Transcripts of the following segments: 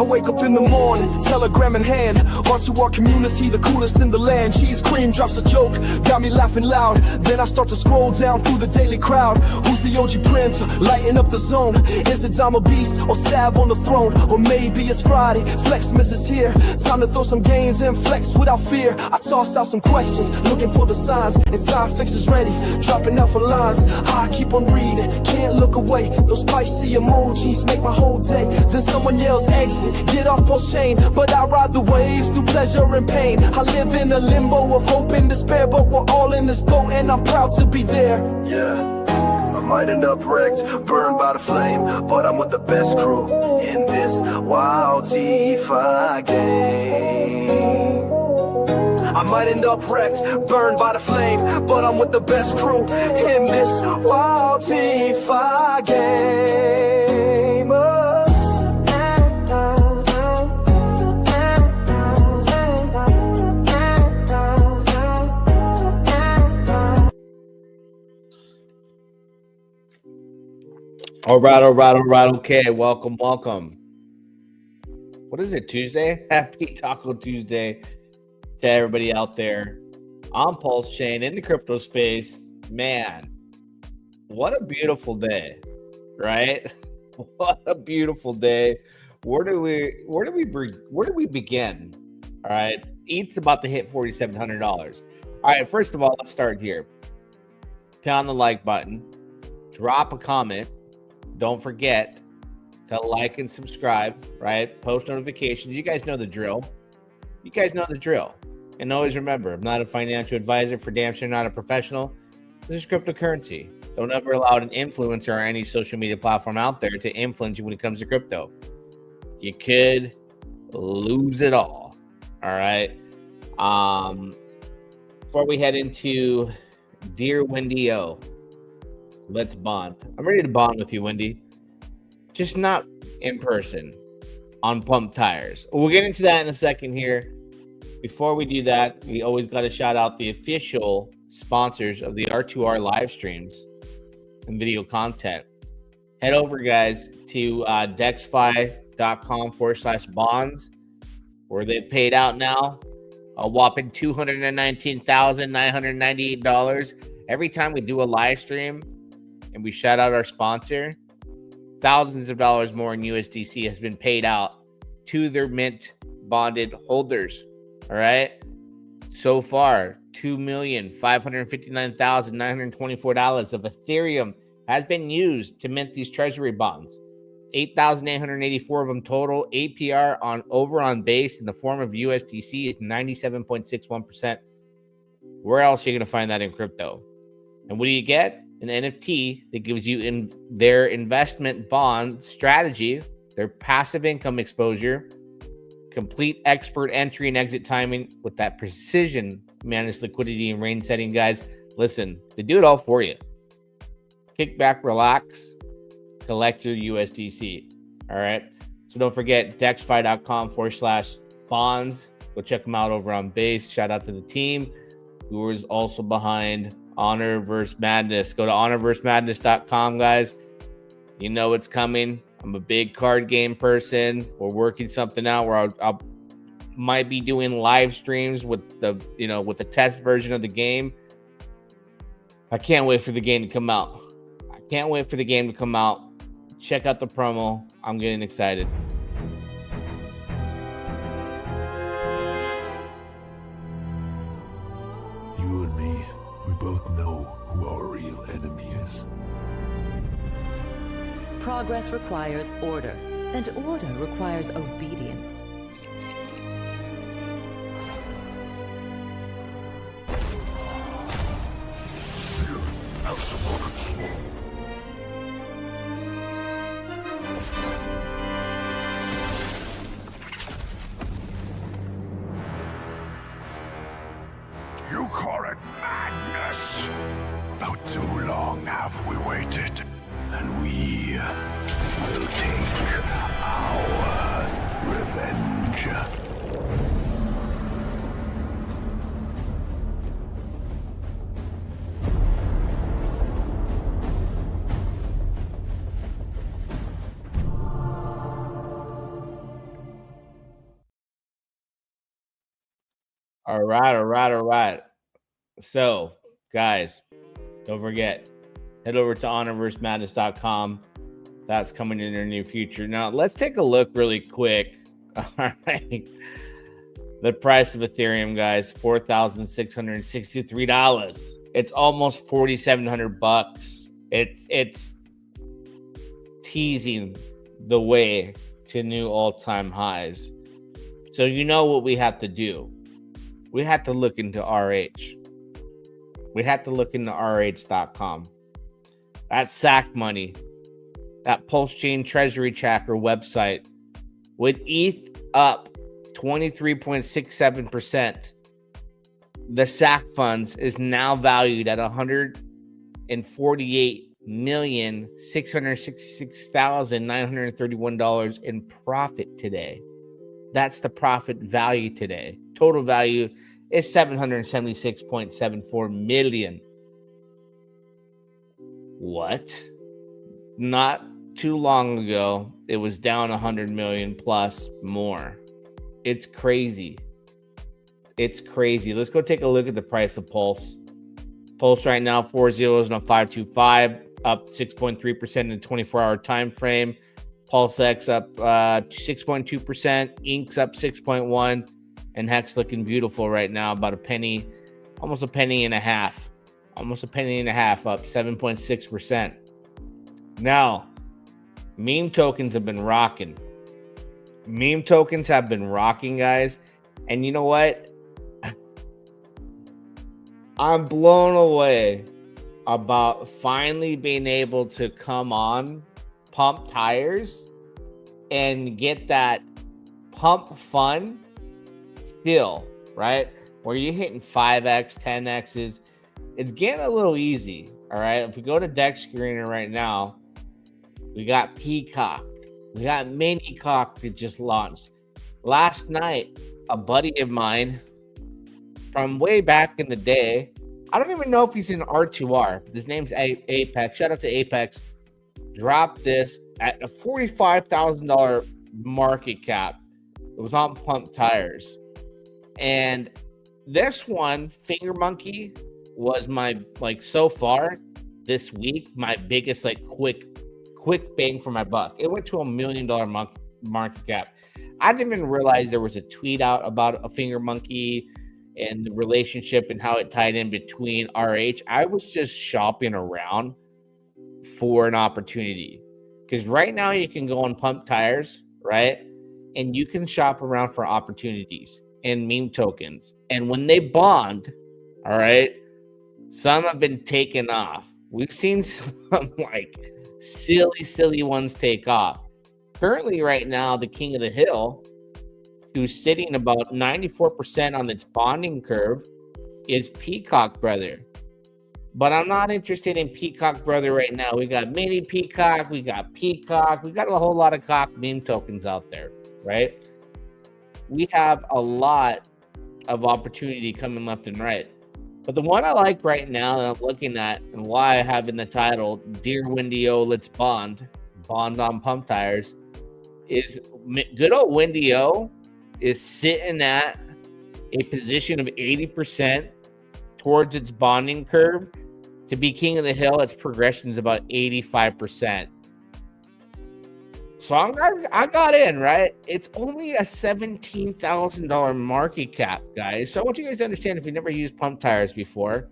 I wake up in the morning, telegram in hand, heart to our community, the coolest in the land. Cheese cream drops a joke, got me laughing loud. Then I start to scroll down through the daily crowd. Who's the OG prince, lighting up the zone? Is it Dama Beast or Sav on the throne? Or maybe it's Friday, Flexmas is here. Time to throw some gains and flex without fear. I toss out some questions, looking for the signs. Inside fixes ready, dropping out for lines. I keep on reading, can't look away. Those spicy emojis make my whole day. Then someone yells exit, get off PulseChain. But I ride the waves through pleasure and pain. I live in a limbo of hope and despair, but we're all in this boat and I'm proud to be there. Yeah, I might end up wrecked, burned by the flame, but I'm with the best crew in this wild DeFi game. I might end up wrecked, burned by the flame, but I'm with the best crew in this wild DeFi game. All right. Okay, welcome. What is it, Tuesday? Happy Taco Tuesday to everybody out there on PulseChain in the crypto space. Man, what a beautiful day, right? What a beautiful day. Where do we begin? All right, ETH's about to hit $4,700. All right, first of all, let's start here. Pound the like button, drop a comment. Don't forget to like and subscribe, right? Post notifications. You guys know the drill. And always remember, I'm not a financial advisor, for damn sure not a professional. This is cryptocurrency. Don't ever allow an influencer or any social media platform out there to influence you when it comes to crypto. You could lose it all. All right. Before we head into Dear Wendy O, let's bond. I'm ready to bond with you, Wendy. Just not in person, on PumpTires. We'll get into that in a second here. Before we do that, we always got to shout out the official sponsors of the R2R live streams and video content. Head over, guys, to DexFi.com/bonds, where they've paid out now a whopping $219,998. Every time we do a live stream and we shout out our sponsor, thousands of dollars more in USDC has been paid out to their mint bonded holders. All right. So far, $2,559,924 of Ethereum has been used to mint these treasury bonds. 8,884 of them total. APR on base in the form of USDC is 97.61%. Where else are you going to find that in crypto? And what do you get? An NFT that gives you their investment bond strategy, their passive income exposure, complete expert entry and exit timing with that precision managed liquidity and range setting, guys. Listen, they do it all for you. Kick back, relax, collect your USDC. All right. So don't forget DexFi.com/bonds. Go check them out over on base. Shout out to the team who is also behind Honor vs. Madness. Go to honorvsmadness.com, guys. You know it's coming. I'm a big card game person. We're working something out where I'll might be doing live streams with the test version of the game. I can't wait for the game to come out. Check out the promo. I'm getting excited. You and me, we both know who our real enemy is. Progress requires order, and order requires obedience. You have some more control. You call it madness? How too long have we waited? And we will take our revenge. All right, all right, all right. So, guys, don't forget, head over to honorversemadness.com. That's coming in the near future. Now, let's take a look really quick. All right. The price of Ethereum, guys, $4,663. It's almost $4,700. It's teasing the way to new all-time highs. So you know what we have to do. We have to look into RH. We have to look into RH.com. That SAC money, that PulseChain Treasury Tracker website, with ETH up 23.67%, the SAC funds is now valued at $148,666,931 in profit today. That's the profit value today. Total value is $776.74 million. What? Not too long ago, it was down 100 million plus more. It's crazy. It's crazy. Let's go take a look at the price of Pulse. Pulse right now, 4 zeros on a 525, up 6.3% in the 24-hour time frame. Pulse X up 6.2%. Ink's up 6.1%. And Hex looking beautiful right now, about a penny, almost a penny and a half. Almost a penny and a half, up 7.6%. Now, meme tokens have been rocking. Meme tokens have been rocking, guys. And you know what? I'm blown away about finally being able to come on PumpTires and get that pump fun feel, right? Where you're hitting 5x, 10x's. It's getting a little easy, all right? If we go to Dex Screener right now, we got Peacock. We got Mini Cock that just launched. Last night, a buddy of mine from way back in the day, I don't even know if he's in R2R. His name's Apex. Shout out to Apex. Dropped this at a $45,000 market cap. It was on PumpTires. And this one, Finger Monkey, was my, like, so far this week, my biggest, like, quick bang for my buck. It went to $1 million market cap. I didn't even realize there was a tweet out about a Finger Monkey and the relationship and how it tied in between RH. I was just shopping around for an opportunity, because right now you can go on PumpTires, right? And you can shop around for opportunities and meme tokens. And when they bond, all right, some have been taken off. We've seen some like silly ones take off. Currently, right now, the king of the hill, who's sitting about 94% on its bonding curve, is Peacock Brother. But I'm not interested in Peacock Brother right now. We got Mini Peacock, we got Peacock, we got a whole lot of cock meme tokens out there, right? We have a lot of opportunity coming left and right. But the one I like right now that I'm looking at, and why I have in the title, Dear WendyO, Let's Bond on PumpTires, is good old WendyO is sitting at a position of 80% towards its bonding curve. To be king of the hill, its progression is about 85%. So I got in, right? It's only a $17,000 market cap, guys. So I want you guys to understand, if you never used PumpTires before,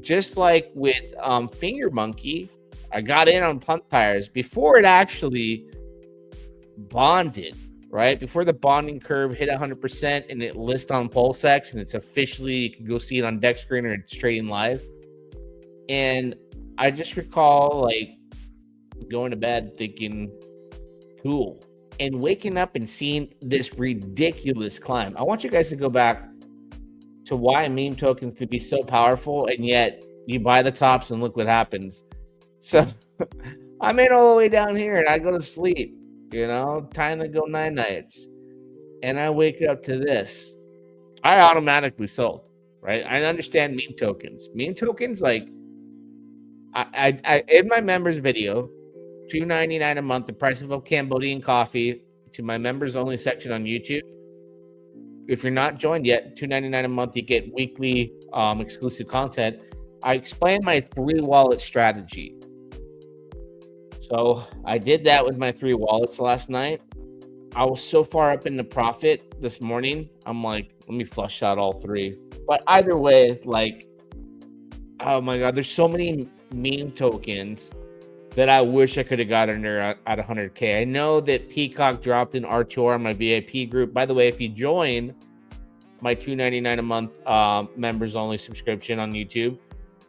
just like with Finger Monkey, I got in on PumpTires before it actually bonded, right? Before the bonding curve hit 100% and it lists on PulseX, and it's officially, you can go see it on Dex Screener, it's trading live. And I just recall, like, going to bed thinking, cool, and waking up and seeing this ridiculous climb. I want you guys to go back to why meme tokens could be so powerful, and yet you buy the tops and look what happens. So I'm in all the way down here and I go to sleep, you know, time to go night nights, and I wake up to this. I automatically sold, right? I understand meme tokens. Meme tokens, like, I in my members video, $2.99 a month, the price of a Cambodian coffee, to my members only section on YouTube. if you're not joined yet, $2.99 a month, you get weekly exclusive content. I explained my 3 wallet strategy. So I did that with my 3 wallets last night. I was so far up in the profit this morning. I'm like, let me flush out all 3. But either way, like, oh my God, there's so many meme tokens that I wish I could have got in there at 100K. I know that Peacock dropped in R2R on my VIP group. By the way, if you join my $2.99 a month members only subscription on YouTube,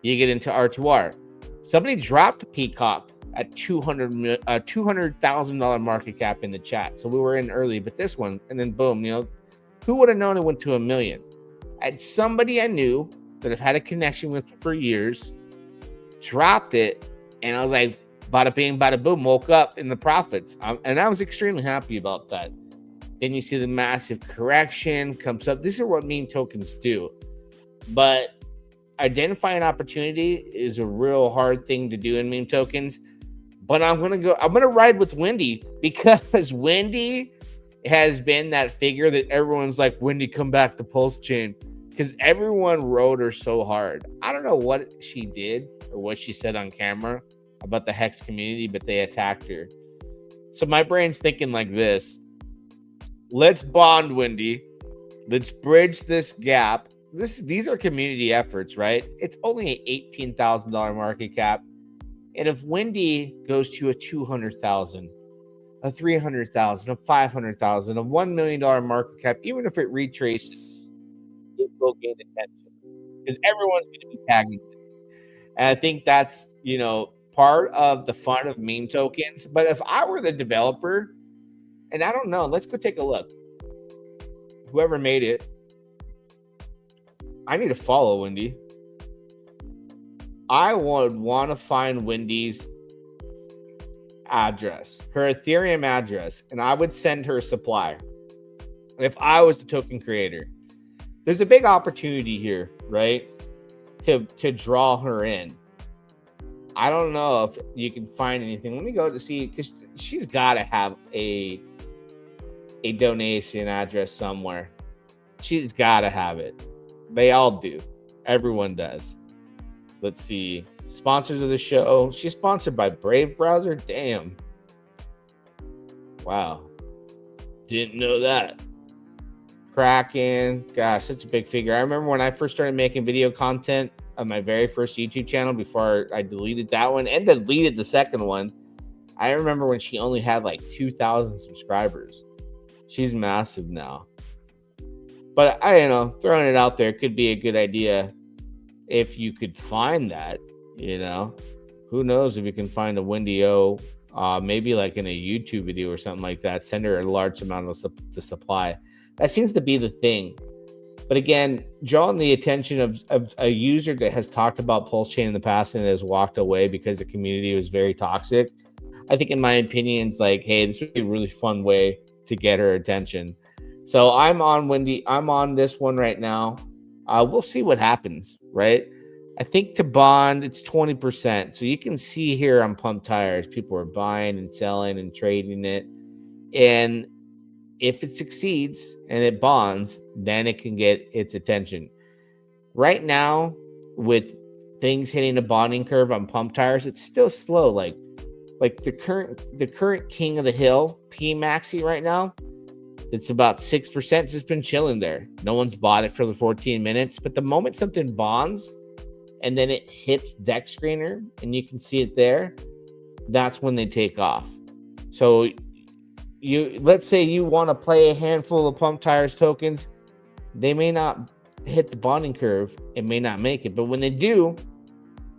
you get into R2R. Somebody dropped Peacock at $200,000 market cap in the chat. So we were in early, but this one, and then boom, you know, who would have known it went to $1 million? And somebody I knew that I've had a connection with for years dropped it, and I was like, bada bing, bada boom, woke up in the profits. And I was extremely happy about that. Then you see the massive correction comes up. These are what meme tokens do. But identifying opportunity is a real hard thing to do in meme tokens. But I'm gonna ride with Wendy, because Wendy has been that figure that everyone's like, Wendy, come back to PulseChain, because everyone rode her so hard. I don't know what she did or what she said on camera about the Hex community, but they attacked her. So my brain's thinking like this: let's bond Wendy, let's bridge this gap. These are community efforts, right? It's only an $18,000 market cap. And if Wendy goes to a 200,000, a 300,000, a 500,000, a $1 million market cap, even if it retraces, it will gain attention, because everyone's going to be tagging it. And I think that's, you know, part of the fun of meme tokens. But if I were the developer, and I don't know, let's go take a look. Whoever made it, I need to follow Wendy. I would want to find Wendy's address, her Ethereum address, and I would send her a supply. If I was the token creator, there's a big opportunity here, right? To draw her in. I don't know if you can find anything. Let me go to see, because she's got to have a donation address somewhere. She's got to have it. They all do. Everyone does. Let's see. Sponsors of the show. She's sponsored by Brave Browser. Damn. Wow. Didn't know that. Kraken. Gosh, such a big figure. I remember when I first started making video content on my very first YouTube channel, before I deleted that one and deleted the second one. I remember when she only had like 2,000 subscribers. She's massive now. But I don't know, throwing it out there could be a good idea if you could find that, you know. Who knows if you can find a WendyO, maybe like in a YouTube video or something like that, send her a large amount of the supply. That seems to be the thing. But again, drawing the attention of a user that has talked about PulseChain in the past and has walked away because the community was very toxic, I think in my opinion, it's like, hey, this would be a really fun way to get her attention. So I'm on Wendy. I'm on this one right now. We'll see what happens, right? I think to bond, it's 20%. So you can see here on PumpTires, people are buying and selling and trading it. And if it succeeds and it bonds, then it can get its attention. Right now, with things hitting a bonding curve on PumpTires, it's still slow. Like the current king of the hill, PMaxi right now, it's about 6%. It's just been chilling there. No one's bought it for the 14 minutes. But the moment something bonds and then it hits Dex Screener and you can see it there, that's when they take off. So let's say you want to play a handful of PumpTires tokens. They may not hit the bonding curve. It may not make it. But when they do,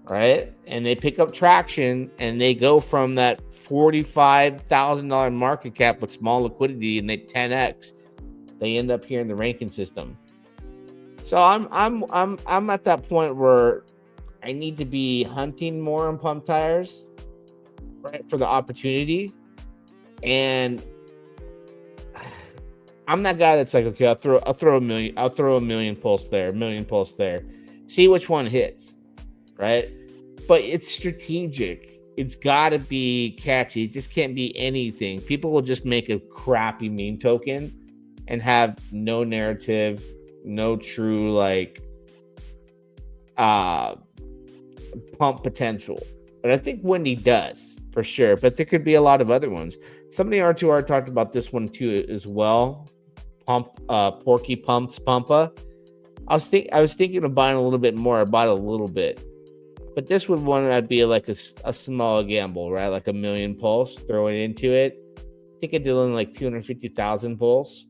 right, and they pick up traction and they go from that $45,000 market cap with small liquidity and they 10x, they end up here in the ranking system. So I'm at that point where I need to be hunting more on PumpTires, right, for the opportunity. And I'm that guy that's like, okay, I'll throw a million pulse there, a million pulse there, see which one hits, right? But it's strategic. It's got to be catchy. It just can't be anything. People will just make a crappy meme token and have no narrative, no true like pump potential. But I think Wendy does for sure. But there could be a lot of other ones. Somebody R2R talked about this one too as well. Porky Pumps Pumpa. I was thinking of buying a little bit more. I bought a little bit. But this would one I'd be like a small gamble, right? Like 1 million pulse, throw it into it. I think I did only like 250,000 pulse.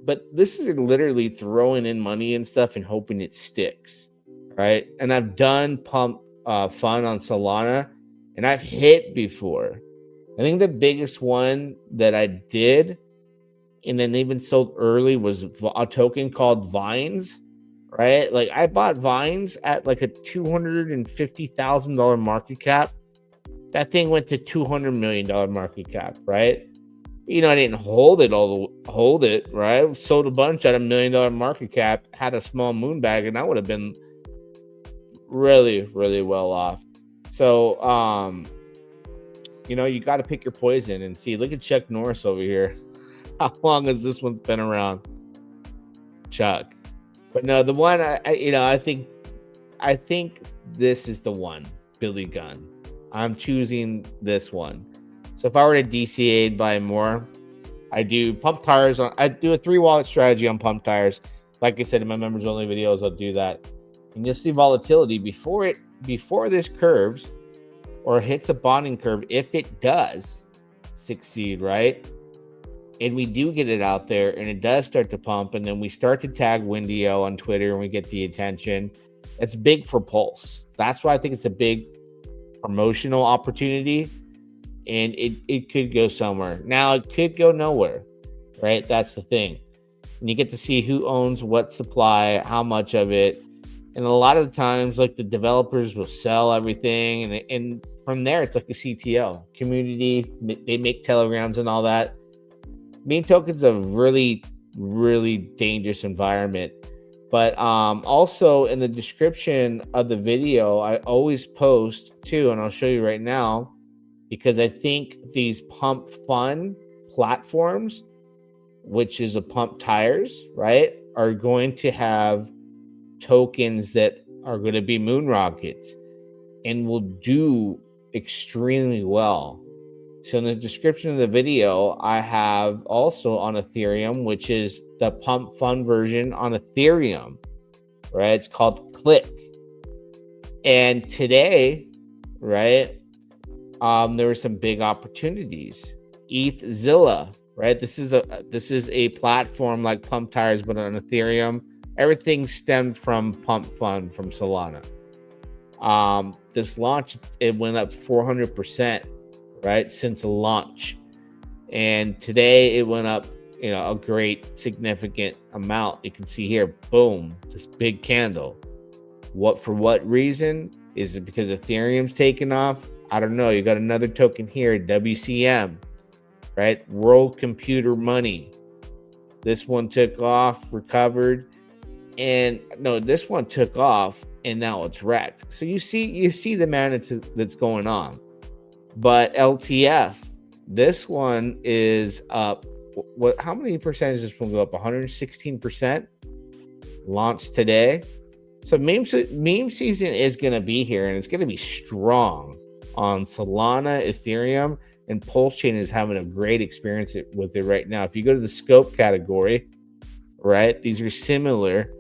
But this is literally throwing in money and stuff and hoping it sticks, right? And I've done pump fun on Solana, and I've hit before. I think the biggest one that I did, and then even sold early, was a token called Vines, right? Like I bought Vines at like a $250,000 market cap. That thing went to $200 million market cap, right? You know, I didn't hold it, right? Sold a bunch at $1 million market cap, had a small moon bag, and I would have been really, really well off. So, you know, you got to pick your poison and see. Look at Chuck Norris over here. How long has this one been around? Chuck. But no, the one I think this is the one, Billy Gunn. I'm choosing this one. So if I were to DCA buy more, I do PumpTires. I do a 3-wallet strategy on PumpTires. Like I said in my members only videos, I'll do that. And you'll see volatility before this curves or hits a bonding curve, if it does succeed, right? And we do get it out there and it does start to pump, and then we start to tag WendyO on Twitter and we get the attention. It's big for Pulse. That's why I think it's a big promotional opportunity, and it could go somewhere. Now it could go nowhere, right? That's the thing. And you get to see who owns what supply, how much of it. And a lot of the times, like, the developers will sell everything, and from there it's like a CTO community. They make telegrams and all that. Meme tokens a really, really dangerous environment. But also in the description of the video, I always post too, and I'll show you right now, because I think these pump fun platforms, which is a PumpTires, right, are going to have tokens that are going to be moon rockets and will do extremely well. So in the description of the video, I have also on Ethereum, which is the pump fun version on Ethereum, right? It's called Click. And today, right, there were some big opportunities. ETHZilla, right? This is a platform like PumpTires, but on Ethereum. Everything stemmed from Pump Fun from Solana. This launch, it went up 400%, right, since launch. And today it went up, you know, a great significant amount. You can see here, boom, this big candle. For what reason? Is it because Ethereum's taken off? I don't know. You got another token here, WCM, right? World Computer Money. This one took off, recovered. And no, this one took off and now it's wrecked. So you see the magnitude that's going on. But LTF, this one is up. How many percentage does this one go up? 116%. Launched today. So meme season is going to be here, and it's going to be strong on Solana, Ethereum, and PulseChain is having a great experience with it right now. If you go to the scope category, right, these are similar.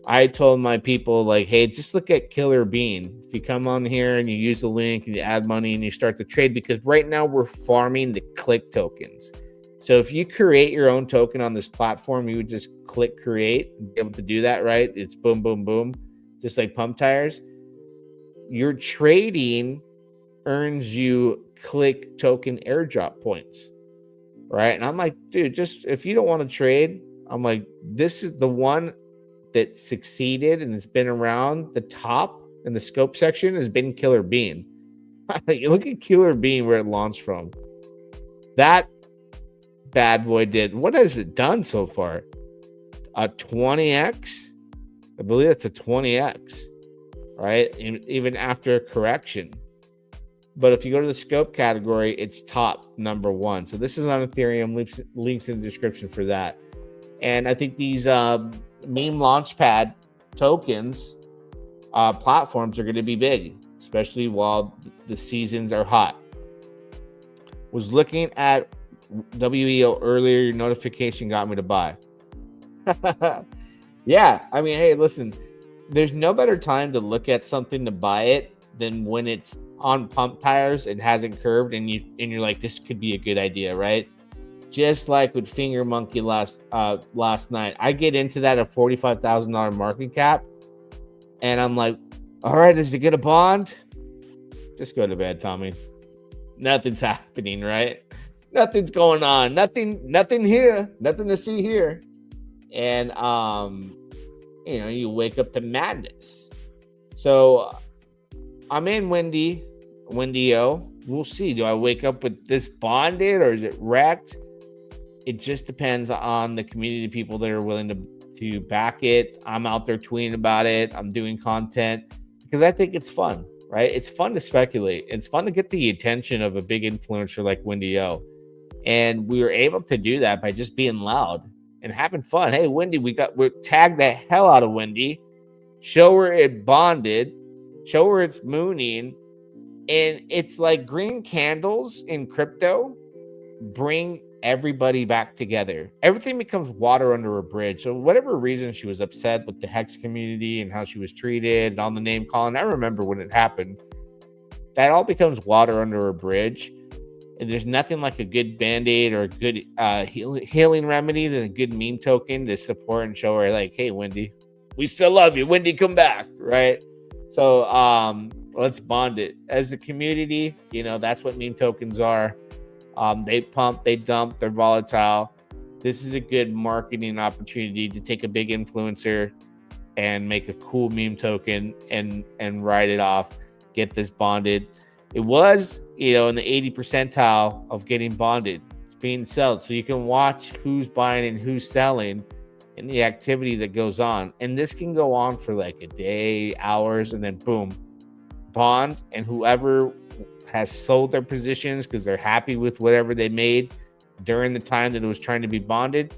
I told my people, like, hey, just look at Killer Bean. If you come on here and you use the link and you add money and you start the trade, because right now we're farming the click tokens. So if you create your own token on this platform, you would just click create and be able to do that, right? It's boom, boom, boom, just like PumpTires. Your trading earns you click token airdrop points, right? And I'm like, dude, just if you don't want to trade, I'm like, this is the one that succeeded and it's been around the top in the scope section has been Killer Bean. Look at Killer Bean, where it launched from. That bad boy did, what has it done so far? A 20x? I believe that's a 20x, right? Even after a correction. But if you go to the scope category, it's top number 1. So this is on Ethereum. Links in the description for that. And I think these meme Launchpad tokens platforms are going to be big, especially while the seasons are hot. Was looking at WEO earlier. Your notification got me to buy. Yeah, I mean, hey, listen, there's no better time to look at something to buy it than when it's on PumpTires and hasn't curved, and you're like, this could be a good idea, right? Just like with Finger Monkey last night, I get into that at $45,000 market cap, and I'm like, all right, is it gonna bond? Just go to bed, Tommy. Nothing's happening, right? Nothing's going on. Nothing here. Nothing to see here. And you wake up to madness. So I'm in WendyO. We'll see. Do I wake up with this bonded or is it wrecked? It just depends on the community of people that are willing to back it. I'm out there tweeting about it. I'm doing content because I think it's fun, right? It's fun to speculate. It's fun to get the attention of a big influencer like WendyO. And we were able to do that by just being loud and having fun. Hey, Wendy, we tagged the hell out of Wendy. Show her it bonded. Show her it's mooning. And it's like green candles in crypto bring everybody back together. Everything becomes water under a bridge. So whatever reason she was upset with the Hex community and how she was treated and on the name calling, I remember when it happened. That all becomes water under a bridge. And there's nothing like a good band-aid or a good healing remedy than a good meme token to support and show her like, hey, Wendy, we still love you. Wendy, come back, right? So let's bond it. As a community, that's what meme tokens are. They pump, they dump, they're volatile. This is a good marketing opportunity to take a big influencer and make a cool meme token and write it off, get this bonded. It was, in the 80 percentile of getting bonded. It's being sold. So you can watch who's buying and who's selling and the activity that goes on. And this can go on for like a day, hours, and then boom, bond. And whoever has sold their positions because they're happy with whatever they made during the time that it was trying to be bonded,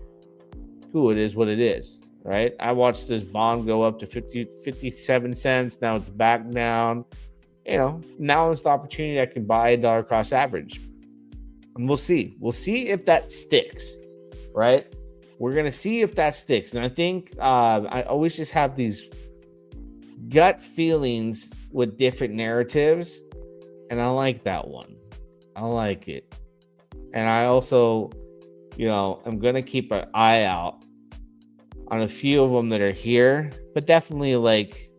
it is what it is, right? I watched this bond go up to 57 cents. Now it's back down. Now is the opportunity I can buy a dollar cost average. And we'll see. We'll see if that sticks, right? We're going to see if that sticks. And I think I always just have these gut feelings with different narratives. And I like that one. I like it. And I also, I'm going to keep an eye out on a few of them that are here. But definitely like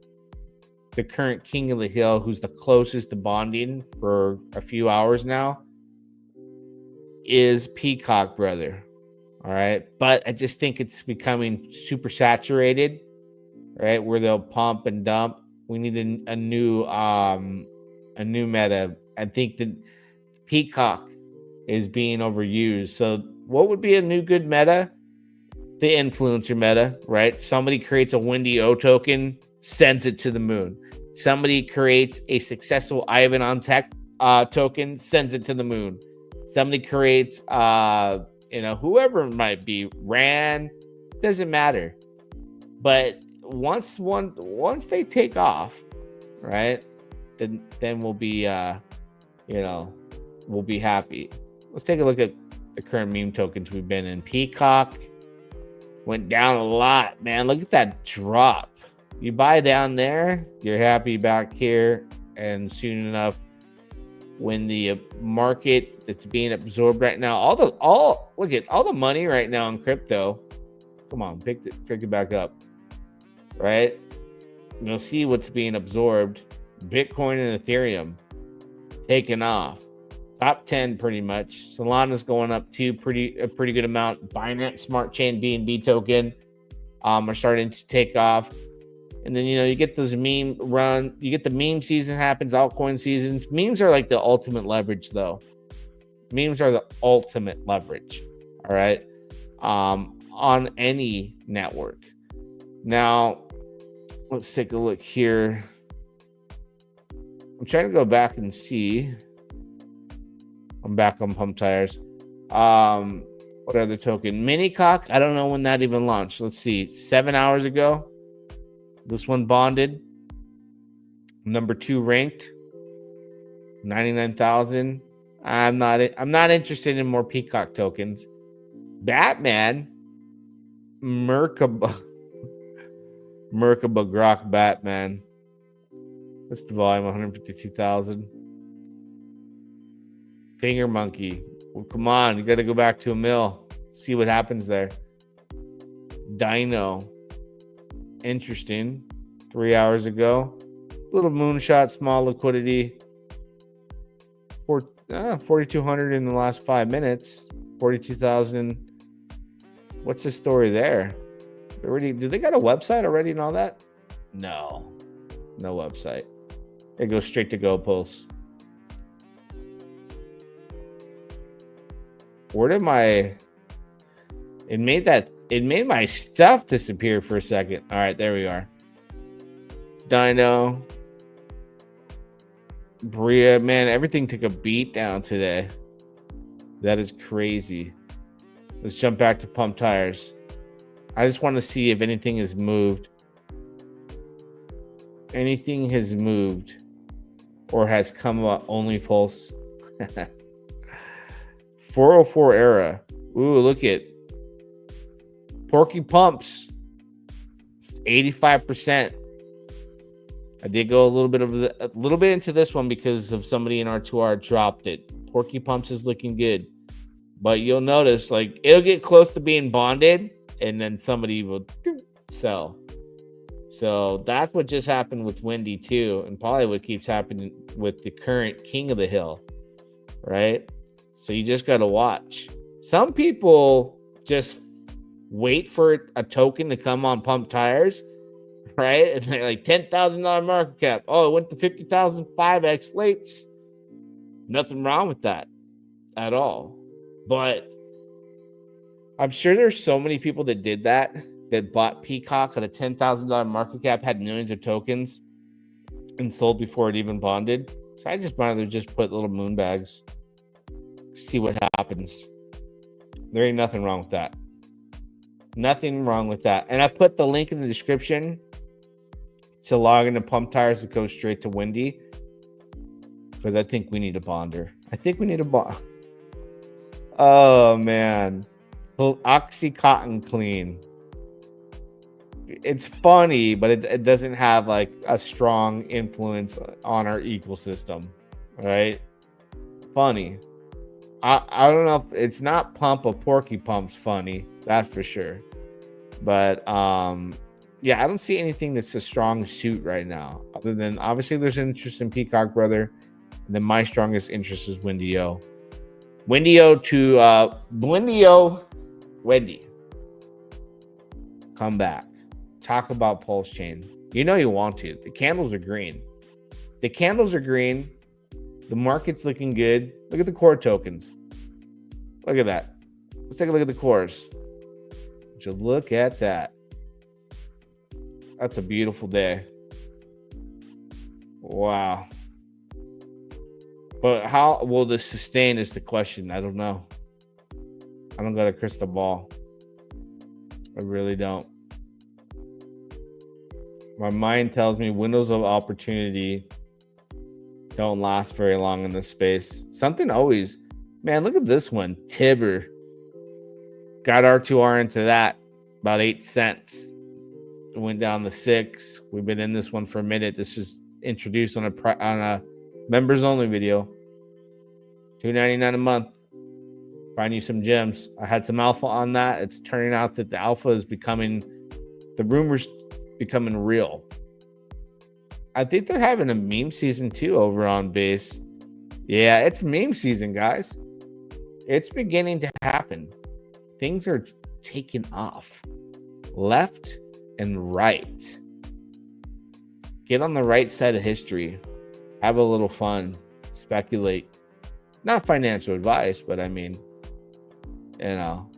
the current king of the hill, who's the closest to bonding for a few hours now, is Peacock, brother. All right. But I just think it's becoming super saturated, right? Where they'll pump and dump. We need a new meta. I think that Peacock is being overused. So what would be a new good meta? The influencer meta, right? Somebody creates a Wendy O token, sends it to the moon. Somebody creates a successful Ivan on Tech token, sends it to the moon. Somebody creates, whoever it might be, Ran, doesn't matter. But once they take off, right, then we'll be, we'll be happy. Let's take a look at the current meme tokens we've been in. Peacock went down a lot, man. Look at that drop. You buy down there, you're happy back here, and soon enough, when the market that's being absorbed right now, look at all the money right now in crypto. Come on, pick it back up, right? You'll see what's being absorbed. Bitcoin and Ethereum taking off, top 10 pretty much. Solana's going up too, a pretty good amount. Binance Smart Chain BNB token are starting to take off. And then, you get those you get the meme season happens, altcoin seasons. Memes are like the ultimate leverage, though. Memes are the ultimate leverage, all right, on any network. Now, let's take a look here. I'm trying to go back and see. I'm back on PumpTires. What other token? Minicock. I don't know when that even launched. Let's see. 7 hours ago. This one bonded. Number 2 ranked. 99,000. I'm not interested in more Peacock tokens. Batman. Merkaba Grok Batman. What's the volume? 152,000. Finger Monkey. Well, come on, you got to go back to a mill. See what happens there. Dino. Interesting. 3 hours ago. Little moonshot, small liquidity. 4,200 in the last 5 minutes. 42,000. What's the story there? Do they got a website already and all that? No website. It goes straight to Go Post. Where did it made my stuff disappear for a second. All right, there we are. Dino. Bria, man, everything took a beat down today. That is crazy. Let's jump back to PumpTires. I just want to see if anything has moved. Anything has moved or has come up. Only Pulse. 404 era. Ooh, look at Porky Pumps. 85%. I did go a little bit into this one because of somebody in R2R dropped it. Porky Pumps is looking good. But you'll notice, like, it'll get close to being bonded, and then somebody will sell. So that's what just happened with Wendy too, and probably what keeps happening with the current king of the hill, right? So you just got to watch. Some people just wait for a token to come on PumpTires, right? And they're like $10,000 market cap. Oh, it went to 50,000 5x lates. Nothing wrong with that at all. But I'm sure there's so many people that did that bought Peacock at a $10,000 market cap, had millions of tokens, and sold before it even bonded. So I just wanted to just put little moon bags, see what happens. There ain't nothing wrong with that. Nothing wrong with that. And I put the link in the description to log into PumpTires to go straight to Wendy, because I think we need a bonder. I think we need a bond. Oh, man. Oxycontin clean. It's funny, but it doesn't have like a strong influence on our ecosystem, right? Funny. I don't know if it's not Pump of Porky Pump's funny, that's for sure. But yeah, I don't see anything that's a strong suit right now, other than obviously there's an interest in Peacock Brother, and then my strongest interest is WendyO. WendyO to WendyO, Wendy. Come back. Talk about PulseChain. You know you want to. The candles are green. The candles are green. The market's looking good. Look at the core tokens. Look at that. Let's take a look at the cores. Would you look at that? That's a beautiful day. Wow. But how will this sustain is the question. I don't know. I don't got a crystal ball. I really don't. My mind tells me windows of opportunity don't last very long in this space. Something always, man, look at this one. Tibber. Got R2R into that. About 8 cents. It went down to 6. We've been in this one for a minute. This is introduced on a members only video. $2.99 a month. Find you some gems. I had some alpha on that. It's turning out that the alpha is becoming, the rumors becoming real. I think they're having a meme season too over on base. Yeah, it's meme season, guys. It's beginning to happen. Things are taking off left and right. Get on the right side of history. Have a little fun. Speculate. Not financial advice, but I mean, you know.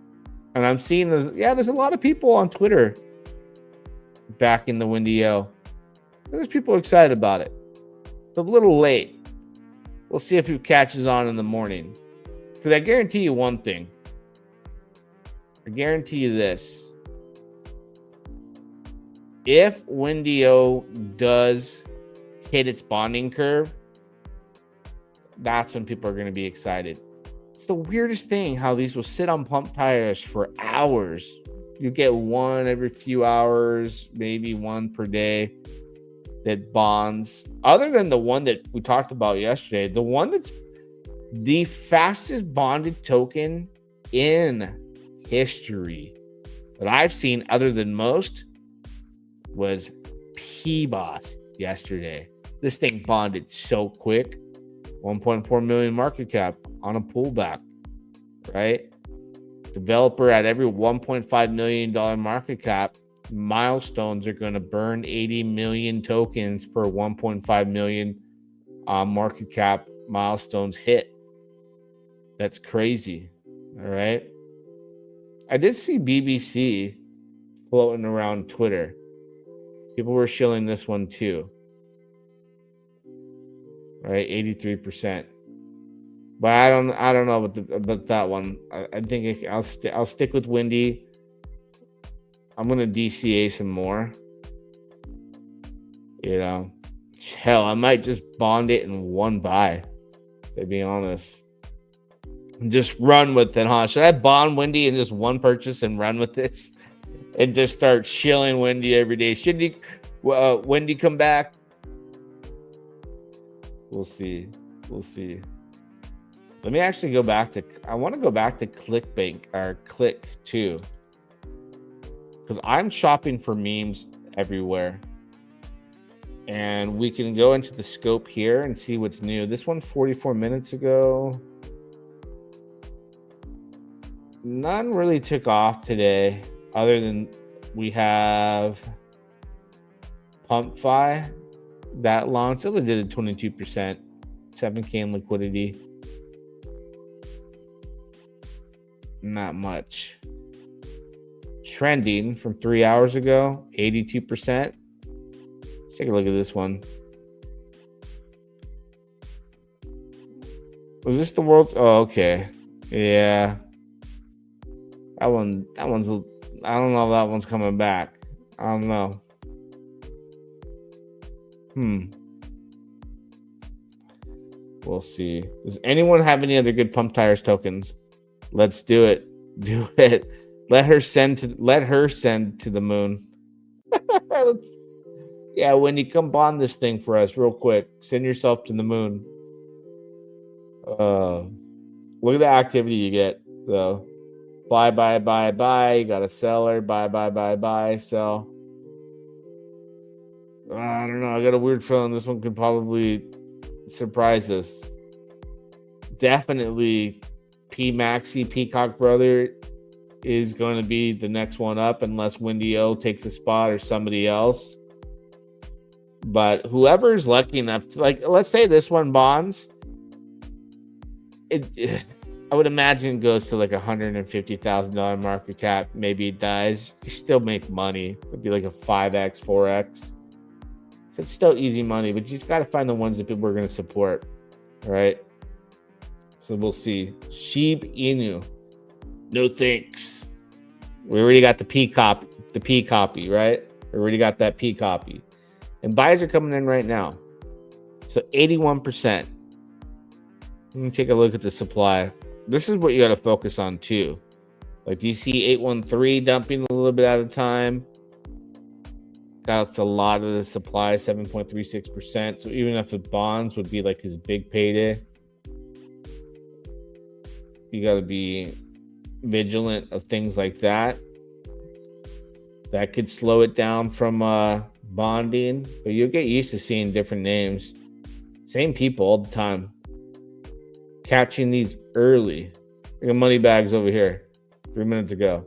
And I'm seeing, there's a lot of people on Twitter back in the WendyO. There's people excited about it. It's a little late. We'll see if it catches on in the morning. Because I guarantee you one thing. I guarantee you this. If WendyO does hit its bonding curve, that's when people are going to be excited. It's the weirdest thing how these will sit on PumpTires for hours. You get one every few hours, maybe one per day that bonds. Other than the one that we talked about yesterday, the one that's the fastest bonded token in history that I've seen other than most was P-Boss yesterday. This thing bonded so quick. 1.4 million market cap on a pullback, right? Developer at every $1.5 million market cap, milestones are going to burn 80 million tokens per 1.5 million market cap milestones hit. That's crazy. All right. I did see BBC floating around Twitter. People were shilling this one too. Right, 83%. But I don't know about that one. I think I'll stick with Wendy. I'm gonna DCA some more. You know, hell, I might just bond it in one buy. To be honest, and just run with it, huh? Should I bond Wendy in just one purchase and run with this, and just start shilling Wendy every day? Should Wendy come back? We'll see. We'll see. Let me actually go back to, I want to go back to ClickBank or Click too. Because I'm shopping for memes everywhere. And we can go into the scope here and see what's new. This one 44 minutes ago. None really took off today. Other than we have PumpTires. That launched, it did a 22%, 7K in liquidity. Not much. Trending from 3 hours ago, 82%. Let's take a look at this one. Was this the world? Oh, okay. Yeah. That one's, I don't know if that one's coming back. I don't know. We'll see. Does anyone have any other good PumpTires tokens? Let's do it. Do it. Let her send to the moon. Yeah, Wendy, come bond this thing for us real quick. Send yourself to the moon. Look at the activity you get though. Buy. You got a seller. Buy, sell. I don't know. I got a weird feeling this one could probably surprise us. Definitely P-Maxi, Peacock Brother, is going to be the next one up unless WendyO takes a spot or somebody else. But whoever's lucky enough to, like, let's say this one bonds. I would imagine it goes to like $150,000 market cap. Maybe it dies. You still make money. It'd be like a 5x, 4x. It's still easy money, but you just got to find the ones that people are going to support. All right. So we'll see. Sheeb Inu. No thanks. We already got the P copy, right? We already got that P copy. And buys are coming in right now. So 81%. Let me take a look at the supply. This is what you got to focus on too. Like DC 813 dumping a little bit at a time. Got a lot of the supply, 7.36%. So even if it bonds would be like his big payday, you got to be vigilant of things like that. That could slow it down from bonding, but you'll get used to seeing different names. Same people all the time. Catching these early. Look at money bags over here. 3 minutes ago.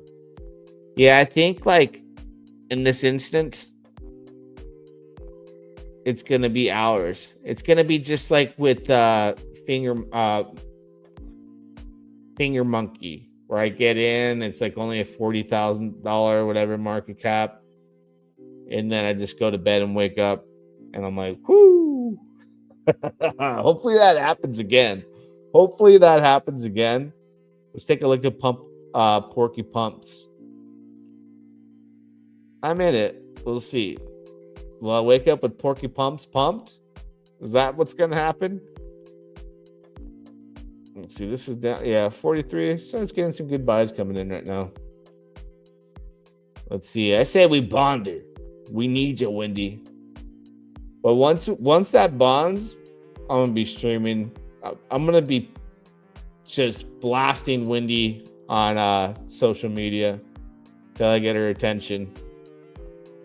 Yeah, I think like in this instance, it's gonna be hours. It's gonna be just like with Finger Monkey, where I get in, it's like only a $40,000 whatever market cap, and then I just go to bed and wake up, and I'm like, whoo! Hopefully that happens again. Let's take a look at Porky Pumps. I'm in it. We'll see. Will I wake up with Porky Pumps pumped? Is that what's going to happen? Let's see. This is down. Yeah, 43. So it's getting some good buys coming in right now. Let's see. I say we bonded. We need you, Wendy. But once that bonds, I'm going to be streaming. I'm going to be just blasting Wendy on social media till I get her attention.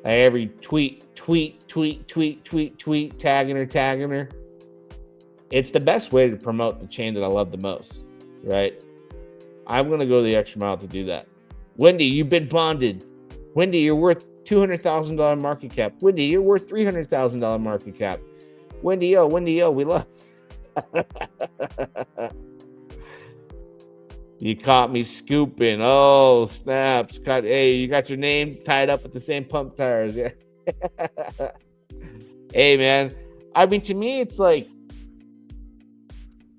Every tweet, tagging her. It's the best way to promote the chain that I love the most, right? I'm going to go the extra mile to do that. Wendy, you've been bonded. Wendy, you're worth $200,000 market cap. Wendy, you're worth $300,000 market cap. Wendy O, we love. You caught me scooping. Oh, snaps. Hey, you got your name tied up with the same PumpTires. Yeah. Hey, man. I mean, to me, it's like,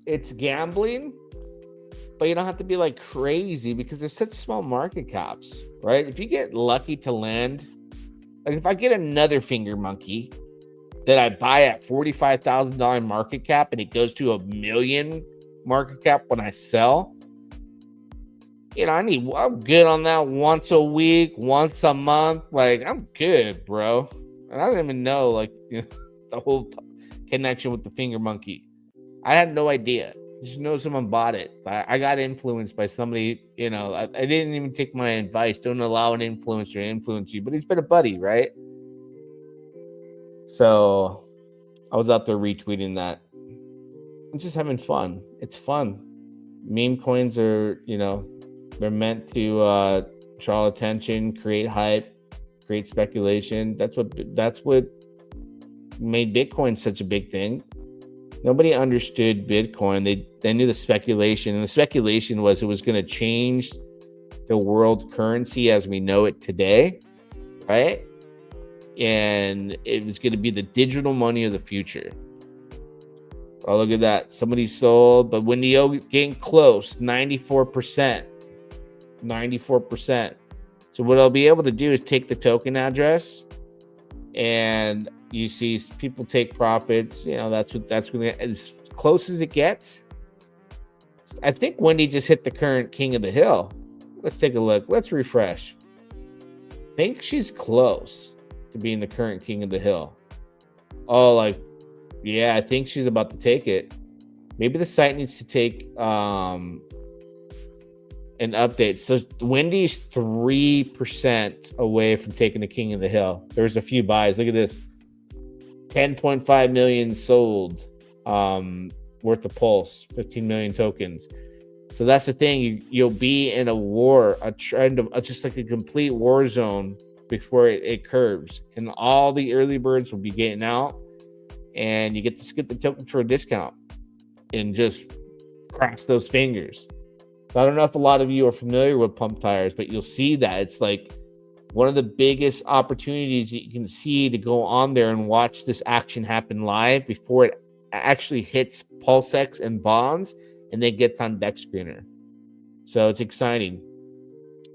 it's gambling, but you don't have to be like crazy because there's such small market caps, right? If you get lucky to land, like if I get another finger monkey that I buy at $45,000 market cap and it goes to $1 million market cap when I sell, I'm good on that once a week, once a month. Like, I'm good, bro. And I don't even know, the whole connection with the finger monkey. I had no idea. Just know someone bought it. I got influenced by somebody, I didn't even take my advice. Don't allow an influencer to influence you. But he's been a buddy, right? So I was out there retweeting that. I'm just having fun. It's fun. Meme coins are, they're meant to draw attention, create hype, create speculation. That's what made Bitcoin such a big thing. Nobody understood Bitcoin. They knew the speculation, and the speculation was it was going to change the world currency as we know it today, right? And it was going to be the digital money of the future. Oh, look at that. Somebody sold, but WendyO getting close, 94%. 94%. So what I'll be able to do is take the token address, and you see people take profits. That's going to, as close as it gets. I think Wendy just hit the current king of the hill. Let's take a look. Let's refresh. I think she's close to being the current king of the hill. Oh, yeah, I think she's about to take it. Maybe the site needs to take an update. So Wendy's 3% away from taking the king of the hill. There's a few buys. Look at this. 10.5 million sold worth of Pulse, 15 million tokens. So that's the thing. You'll be in a war, a trend of just like a complete war zone before it curves. And all the early birds will be getting out, and you get to skip the token for a discount and just cross those fingers. So I don't know if a lot of you are familiar with PumpTires, but you'll see that it's like one of the biggest opportunities you can see to go on there and watch this action happen live before it actually hits PulseX and bonds and then gets on Dex Screener. So it's exciting.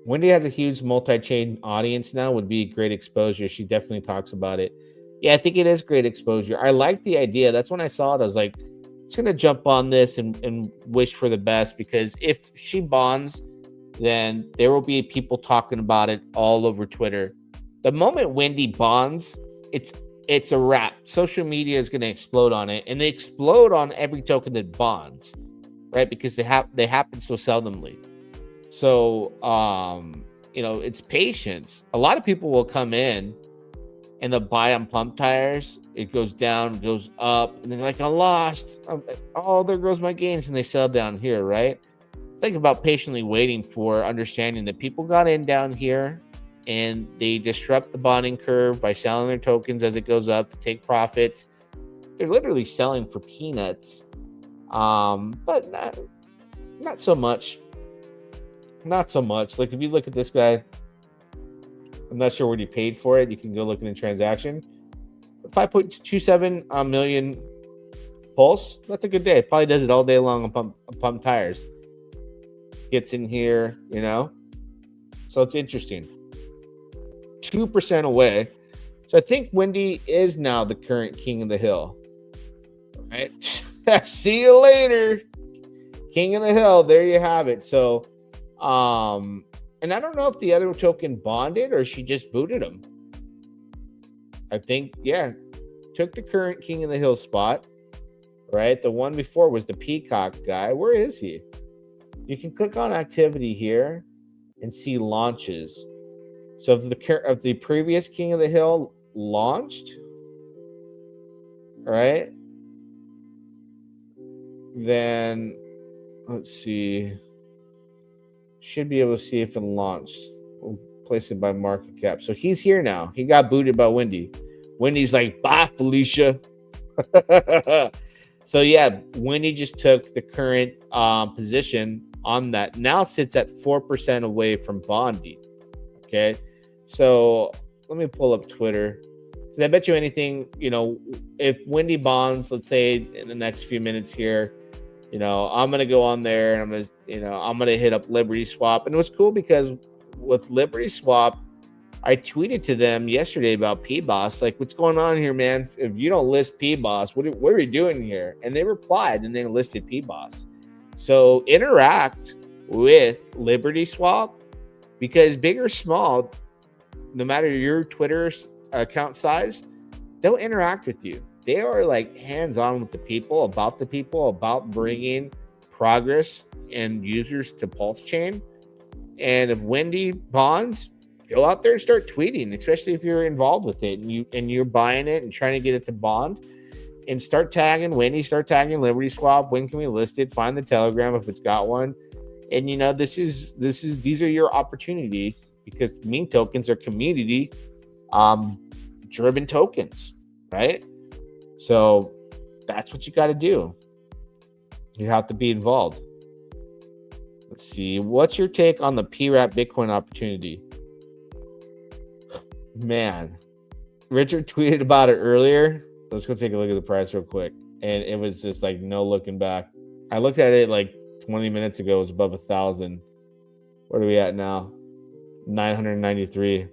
Wendy has a huge multi-chain audience now, would be great exposure. She definitely talks about it. Yeah, I think it is great exposure. I like the idea. That's when I saw it. I was like, it's going to jump on this and wish for the best, because if she bonds, then there will be people talking about it all over Twitter. The moment Wendy bonds, it's a wrap. Social media is going to explode on it, and they explode on every token that bonds, right? Because they happen so seldomly. So, it's patience. A lot of people will come in and they'll buy on PumpTires. It goes down, goes up, and they're like, I lost. Oh, there goes my gains, and they sell down here, right? Think about patiently waiting for understanding that people got in down here and they disrupt the bonding curve by selling their tokens as it goes up to take profits. They're literally selling for peanuts, but not so much. Not so much. Like if you look at this guy, I'm not sure what he paid for it. You can go look in the transaction. 5.27 million Pulse. That's a good day. It probably does it all day long on PumpTires. gets in here, So it's interesting. 2% away. So I think Wendy is now the current king of the hill. All right. See you later. King of the hill. There you have it. So, and I don't know if the other token bonded or she just booted him. I think, yeah, took the current king of the hill spot, right? The one before was the peacock guy. Where is he? You can click on activity here and see launches. So if the previous king of the hill launched, right? Then let's see. Should be able to see if it launched. We'll place it by market cap. So he's here now. He got booted by Wendy. Wendy's like, bye, Felicia. So yeah, Wendy just took the current position on that. Now sits at 4% away from bonding. Okay. So let me pull up Twitter. Because I bet you anything, if Wendy bonds, let's say in the next few minutes here, I'm going to go on there and I'm going to hit up Liberty Swap. And it was cool because with Liberty Swap, I tweeted to them yesterday about PBOS, like, what's going on here, man? If you don't list PBOS, what are we doing here? And they replied and they listed PBOS. So interact with Liberty Swap, because big or small, no matter your Twitter account size, they'll interact with you. They are like hands-on with the people, about bringing progress and users to PulseChain. And if Wendy bonds, go out there and start tweeting, especially if you're involved with it and you're buying it and trying to get it to bond, and start tagging Wendy, start tagging Liberty Swap. When can we list it? Find the Telegram if it's got one. And these are your opportunities, because meme tokens are community driven tokens, right? So that's what you got to do. You have to be involved. Let's see. What's your take on the PRAP Bitcoin opportunity? Man, Richard tweeted about it earlier. Let's go take a look at the price real quick. And it was just like no looking back. I looked at it like 20 minutes ago. It was above 1,000. Where are we at now? 993.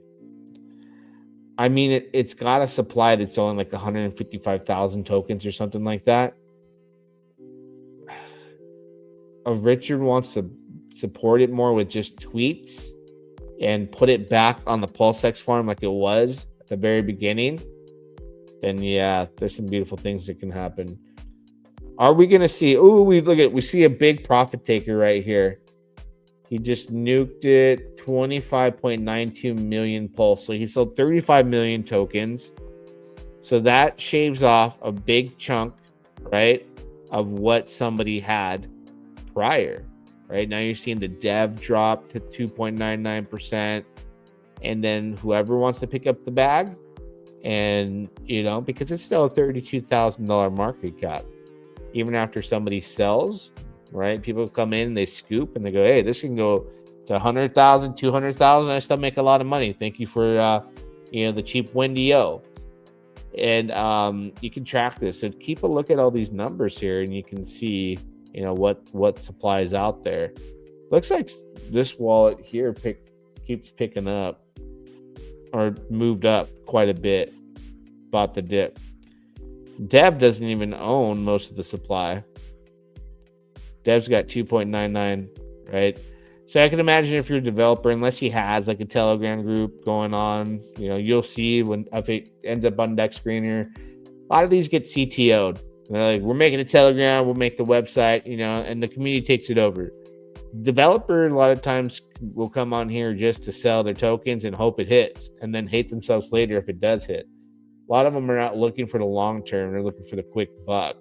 I mean, it's got a supply that's only like 155,000 tokens or something like that. Richard wants to support it more with just tweets and put it back on the PulseX farm like it was at the very beginning. Then yeah, there's some beautiful things that can happen. Are we gonna see? Oh, we see a big profit taker right here. He just nuked it, 25.92 million pulse. So he sold 35 million tokens. So that shaves off a big chunk, right, of what somebody had prior. Right now, you're seeing the dev drop to 2.99%, and then whoever wants to pick up the bag, and because it's still a $32,000 market cap, even after somebody sells. Right? People come in, they scoop, and they go, hey, this can go to 100,000, 200,000. I still make a lot of money. Thank you for, the cheap WendyO. And you can track this. So keep a look at all these numbers here, and you can see, what supply is out there. Looks like this wallet here keeps picking up, or moved up quite a bit, bought the dip. Dev doesn't even own most of the supply. Dev's got 2.99, right? So I can imagine if you're a developer, unless he has like a Telegram group going on, you'll see if it ends up on Dex Screener, a lot of these get CTO'd. They're like, we're making a Telegram, we'll make the website, and the community takes it over. Developer a lot of times will come on here just to sell their tokens and hope it hits, and then hate themselves later if it does hit. A lot of them are not looking for the long term; they're looking for the quick buck.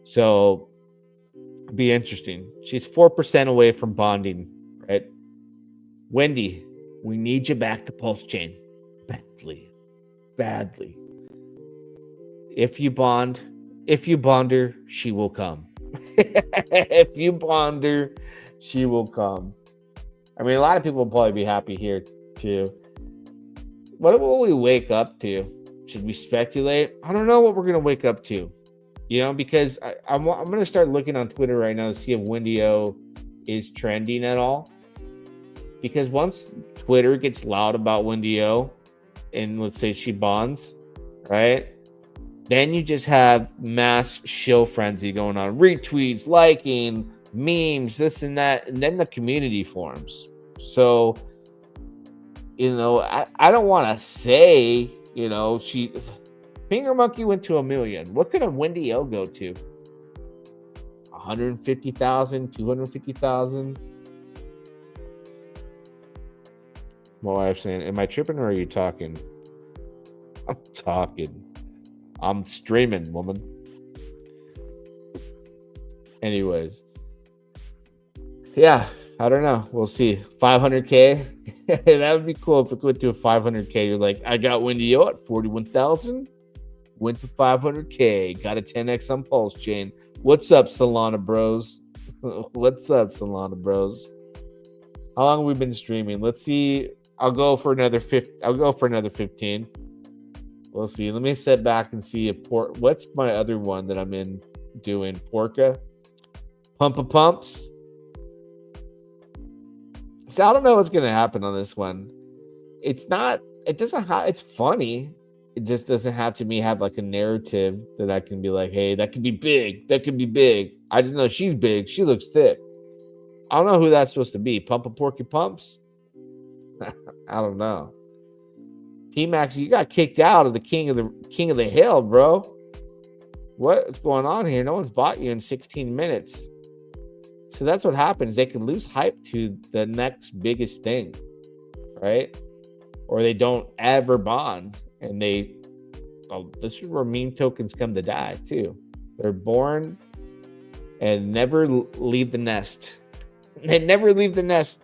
So be interesting. She's 4% away from bonding, right? Wendy, we need you back to PulseChain badly. If you bond her, she will come. If you bond her, she will come. I mean, a lot of people will probably be happy here too. What will we wake up to? Should we speculate? I don't know what we're gonna wake up to. Because I'm going to start looking on Twitter right now to see if WendyO is trending at all. Because once Twitter gets loud about Wendy O, and let's say she bonds, right? Then you just have mass shill frenzy going on, retweets, liking, memes, this and that, and then the community forms. So, I don't want to say, Finger Monkey went to 1 million. What could a Wendy O go to? 150,000, 250,000. My wife's saying, am I tripping or are you talking? I'm talking. I'm streaming, woman. Anyways. Yeah, I don't know. We'll see. 500K. That would be cool if it went to a 500K. You're like, I got Wendy O at 41,000. Went to 500K. Got a 10x on PulseChain. What's up, Solana bros? What's up, Solana bros? How long have we been streaming? Let's see. I'll go for another 15. We'll see. Let me sit back and see if what's my other one that I'm in doing? Porca. Pumps. So I don't know what's gonna happen on this one. It's funny. It just doesn't have to have like a narrative that I can be like, hey, that could be big. That could be big. I just know she's big. She looks thick. I don't know who that's supposed to be. Porky Pumps? I don't know. P-Max, you got kicked out of the king of the hill, bro. What's going on here? No one's bought you in 16 minutes. So that's what happens. They can lose hype to the next biggest thing, right? Or they don't ever bond. And this is where meme tokens come to die too. They're born and never leave the nest. They never leave the nest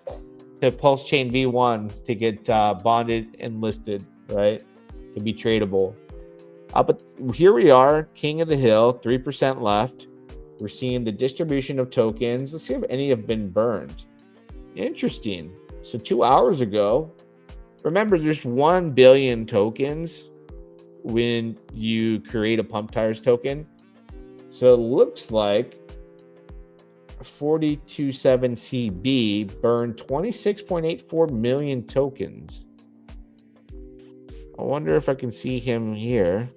to PulseChain V1 to get bonded and listed, right? To be tradable. But here we are, king of the hill, 3% left. We're seeing the distribution of tokens. Let's see if any have been burned. Interesting. So 2 hours ago, remember there's 1 billion tokens when you create a PumpTires token. So it looks like 427CB burned 26.84 million tokens. I wonder if I can see him here.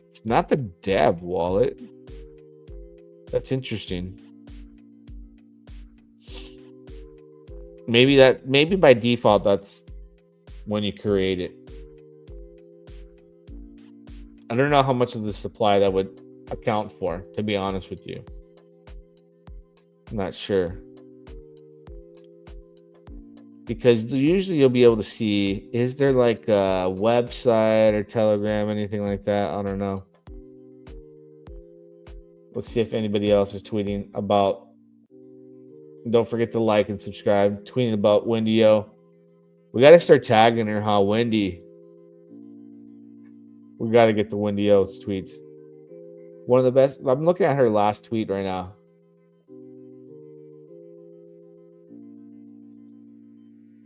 It's not the dev wallet. That's interesting. Maybe by default that's when you create it. I don't know how much of the supply that would account for, to be honest with you. I'm not sure. Because usually you'll be able to see, is there like a website or Telegram, anything like that? I don't know. Let's see if anybody else is tweeting about. Don't forget to like and subscribe. Tweeting about Wendy O. We got to start tagging her, huh? Wendy. We got to get the Wendy O's tweets. One of the best. I'm looking at her last tweet right now.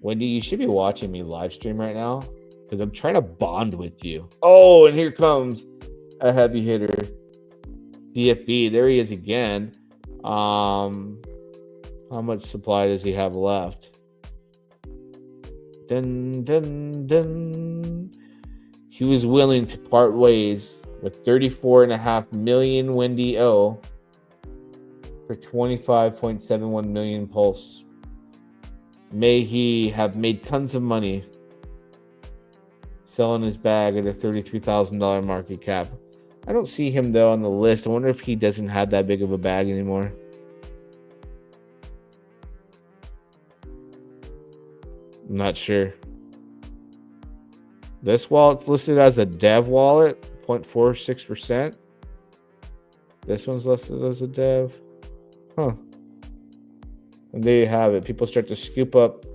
Wendy, you should be watching me live stream right now because I'm trying to bond with you. Oh, and here comes a heavy hitter. DFB, there he is again. How much supply does he have left? Dun. He was willing to part ways with 34.5 million Wendy O for 25.71 million Pulse. May he have made tons of money selling his bag at a $33,000 market cap. I don't see him, though, on the list. I wonder if he doesn't have that big of a bag anymore. I'm not sure. This wallet's listed as a dev wallet, 0.46%. This one's listed as a dev. Huh. And there you have it. People start to scoop up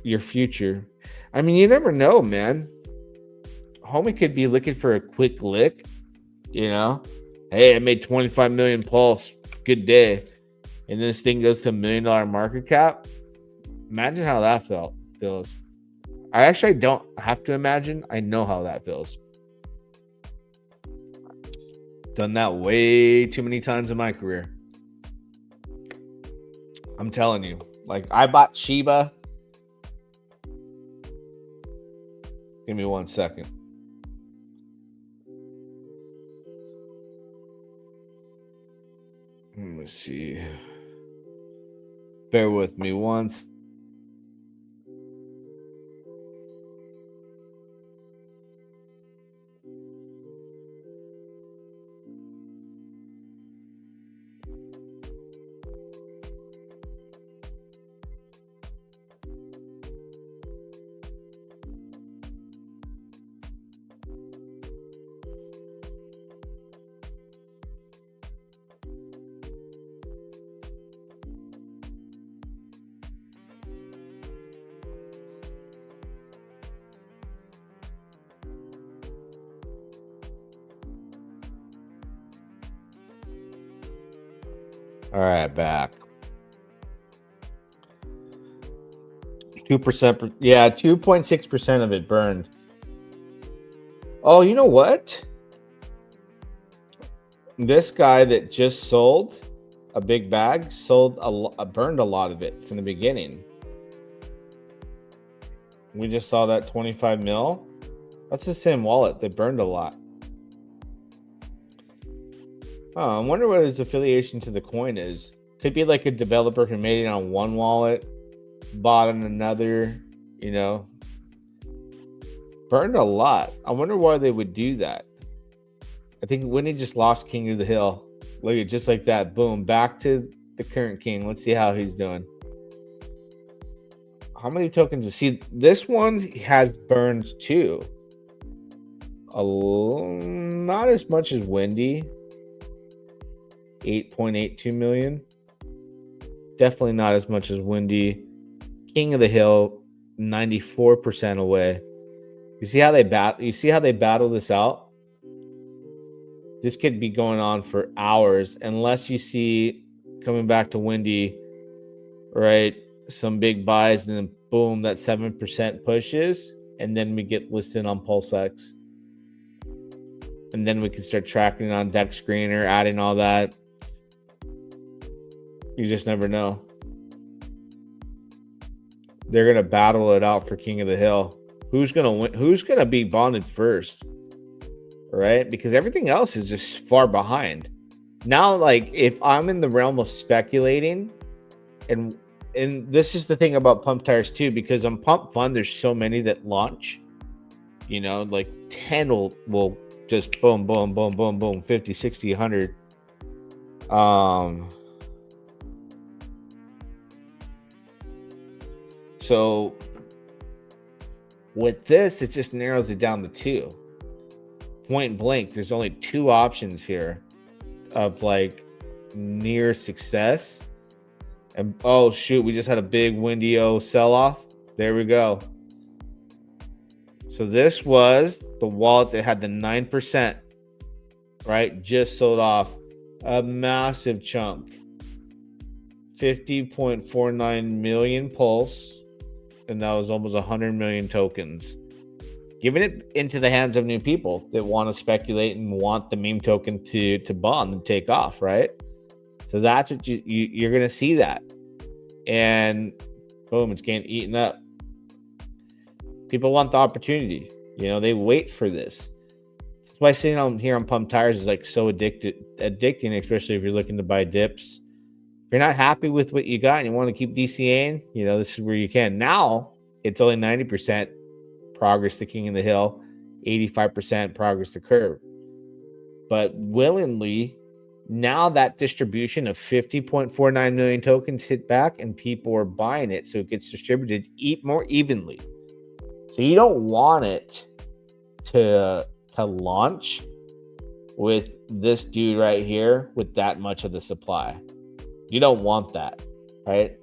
your future. I mean, you never know, man. Homie could be looking for a quick lick, you know? Hey, I made 25 million Pulse. Good day. And this thing goes to $1 million market cap. Imagine how that feels. I don't have to imagine. I know how that feels. Done that way too many times in my career. I'm telling you, like I bought Shiba. Give me 1 second. Let me see. Bear with me once. All right, back. 2%. Yeah, 2.6% of it burned. Oh, you know what? This guy that just sold a big bag burned a lot of it from the beginning. We just saw that 25 mil. That's the same wallet. They burned a lot. Oh, I wonder what his affiliation to the coin is. Could be like a developer who made it on one wallet, bought on another, you know. Burned a lot. I wonder why they would do that. I think Wendy just lost King of the Hill. Look at just like that. Boom. Back to the current king. Let's see how he's doing. How many tokens? See, this one has burned too. Not as much as Wendy. 8.82 million. Definitely not as much as Wendy. King of the Hill, 94% away. You see how they battle this out? This could be going on for hours unless you see coming back to Wendy, right? Some big buys and then boom, that 7% pushes, and then we get listed on PulseX. And then we can start tracking it on Dex Screener, adding all that. You just never know. They're gonna battle it out for King of the Hill. Who's gonna win? Who's gonna be bonded first? Right? Because everything else is just far behind. Now, like if I'm in the realm of speculating, and this is the thing about PumpTires too, because on Pump Fund, there's so many that launch. You know, like 10 will just boom, boom, boom, boom, boom, 50, 60, 100. So with this, it just narrows it down to 2. Point blank, there's only 2 options here of like near success. And oh shoot, we just had a big WendyO sell-off. There we go. So this was the wallet that had the 9%, right? Just sold off a massive chunk. 50.49 million pulse. And that was almost 100 million tokens. Giving it into the hands of new people that want to speculate and want the meme token to bond and take off, right? So that's what you're going to see that. And boom, it's getting eaten up. People want the opportunity. You know, they wait for this. That's why sitting on here on PumpTires is like so addicting, especially if you're looking to buy dips. If you're not happy with what you got and you want to keep DCAing, you know, this is where you can. Now, it's only 90% progress to King of the Hill, 85% progress to Curve. But willingly, now that distribution of 50.49 million tokens hit back and people are buying it, so it gets distributed more evenly. So you don't want it to launch with this dude right here with that much of the supply. You don't want that, right?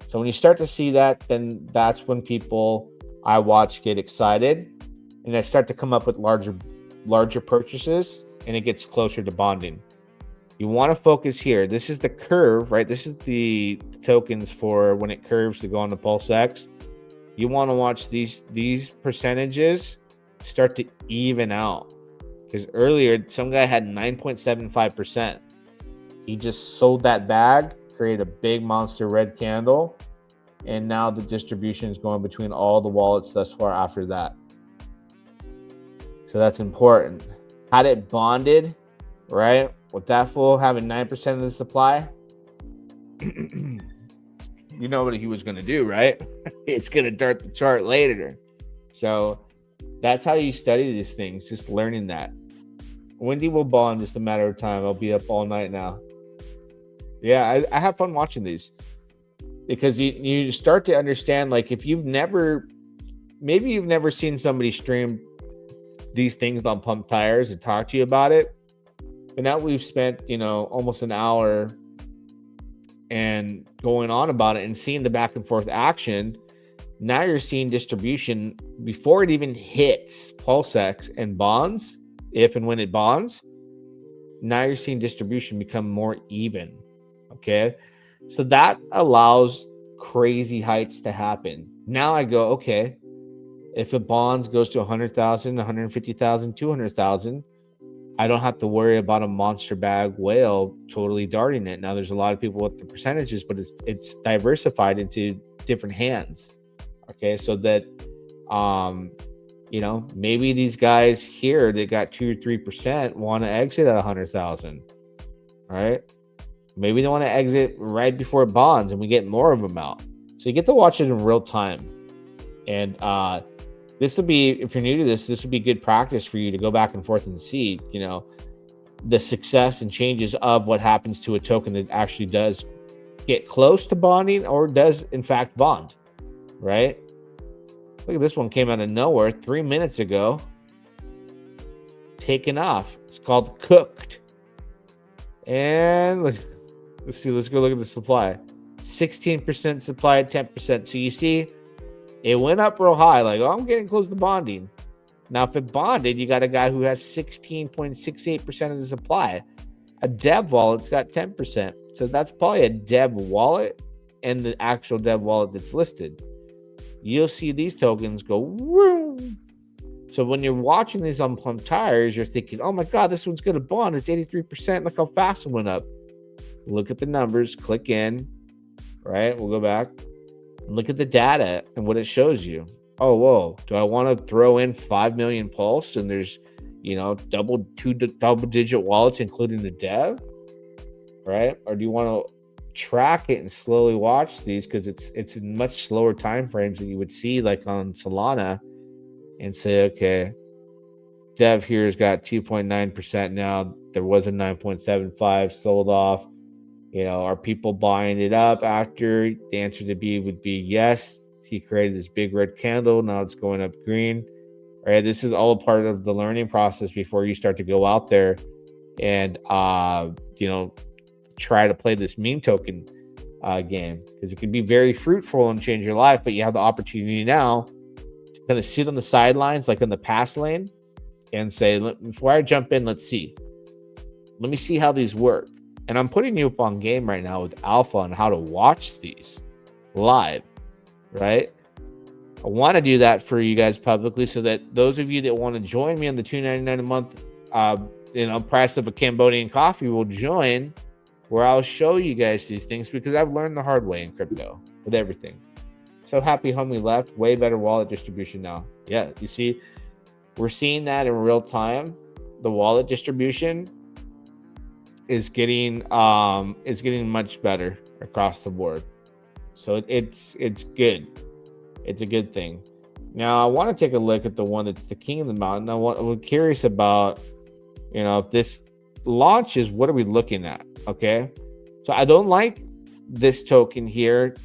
So when you start to see that, then that's when people I watch get excited and they start to come up with larger purchases, and it gets closer to bonding. You want to focus here. This is the curve, right? This is the tokens for when it curves to go on the PulseX. You want to watch these percentages start to even out, because earlier some guy had 9.75%. He just sold that bag, create a big monster red candle. And now the distribution is going between all the wallets thus far after that. So that's important. Had it bonded, right? With that fool having 9% of the supply, you know what he was going to do, right? It's going to dart the chart later. So that's how you study these things, just learning that. Wendy will bond just a matter of time. I'll be up all night now. Yeah, I have fun watching these because you start to understand, like, if you've never seen somebody stream these things on PumpTires and talk to you about it. But now we've spent, almost an hour and going on about it and seeing the back and forth action. Now you're seeing distribution before it even hits PulseX and bonds, if and when it bonds. Now you're seeing distribution become more even. Okay. So that allows crazy heights to happen. Now I go, okay, if a bonds goes to 100,000, 150,000, 200,000, I don't have to worry about a monster bag whale totally darting it. Now there's a lot of people with the percentages, but it's diversified into different hands. Okay, so that maybe these guys here that got 2 or 3% want to exit at 100,000. Right? Maybe they want to exit right before it bonds and we get more of them out. So you get to watch it in real time. And this would be, if you're new to this would be good practice for you to go back and forth and see, the success and changes of what happens to a token that actually does get close to bonding or does in fact bond, right? Look at this one, came out of nowhere 3 minutes ago. Taken off. It's called Cooked. And let's go look at the supply. 16% supply at 10%. So you see, it went up real high, like, I'm getting close to bonding. Now, if it bonded, you got a guy who has 16.68% of the supply. A dev wallet's got 10%. So that's probably a dev wallet and the actual dev wallet that's listed. You'll see these tokens go woo. So when you're watching these on PumpTires, you're thinking, oh my God, this one's going to bond. It's 83%. Look how fast it went up. Look at the numbers, click in, right? We'll go back. Look at the data and what it shows you. Oh, whoa. Do I want to throw in 5 million pulse and there's, double digit wallets, including the dev, right? Or do you want to track it and slowly watch these? Because it's in much slower time frames than you would see like on Solana and say, okay, dev here has got 2.9% now. There was a 9.75 sold off. Are people buying it up after? The answer to B would be yes. He created this big red candle. Now it's going up green. All right. This is all a part of the learning process before you start to go out there and, try to play this meme token game, because it can be very fruitful and change your life. But you have the opportunity now to kind of sit on the sidelines, like in the pass lane, and say, before I jump in, let's see. Let me see how these work. And I'm putting you up on game right now with alpha on how to watch these live, right? I want to do that for you guys publicly so that those of you that want to join me on the $2.99 a month, price of a Cambodian coffee will join, where I'll show you guys these things, because I've learned the hard way in crypto with everything. So happy homie left. Way better wallet distribution now. Yeah, you see, we're seeing that in real time. The wallet distribution is getting much better across the board. So it's good. It's a good thing. Now I want to take a look at the one that's the king of the mountain. Now what I'm curious about, if this launches, what are we looking at? Okay. So I don't like this token here.